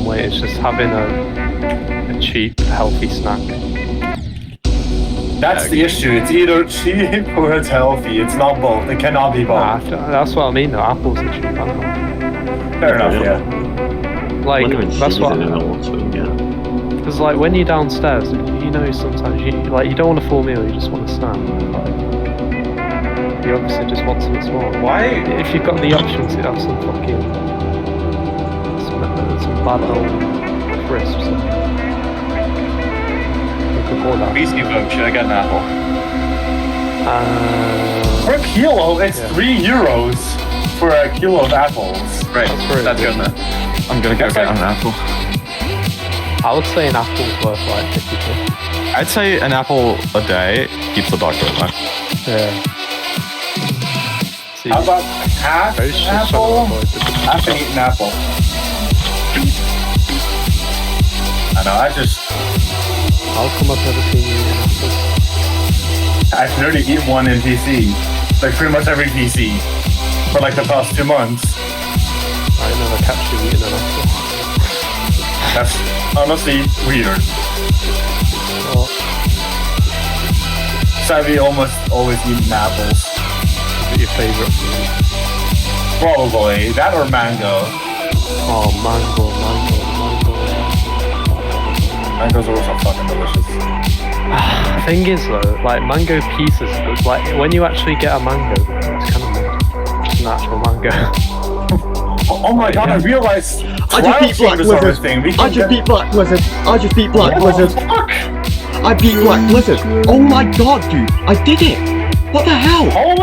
weight is just having a cheap, healthy snack. That's the issue. It's either cheap or it's healthy. It's not both. It cannot be both. That's what I mean. though. Apples are cheap. Aren't Fair enough. Yeah. they? Like that's what. Yeah. Because like when you're downstairs, you know sometimes you don't want a full meal. You just want a snack. Like, you obviously just want something small. Why? If you've got the option to have some fucking some bad old crisps. BC vote, should I get an apple? For a kilo, it's €3 for a kilo of apples. Right, that's good enough. I'm gonna go get an apple. I would say an apple's worth like 50p. I'd say an apple a day keeps the doctor alive. Yeah. See, How about half an apple? Half an eaten apple. I know, how come I've never seen you eat an apple? I've literally eaten one in PC. Like pretty much every PC. For like the past 2 months. I never catch you eating an apple. That's honestly weird. What? Sadly, almost always eaten apples. Is it your favourite food? Probably. That or mango. Oh, mango. Mangoes are also fucking delicious. Thing is though, like mango pieces are good. Like when you actually get a mango, it's kind of just an actual mango. Oh my god, I realized I just beat Black Blizzard. I just beat Black Blizzard. I just beat Black Blizzard. I beat Black Blizzard. Oh my god, dude. I did it. What the hell?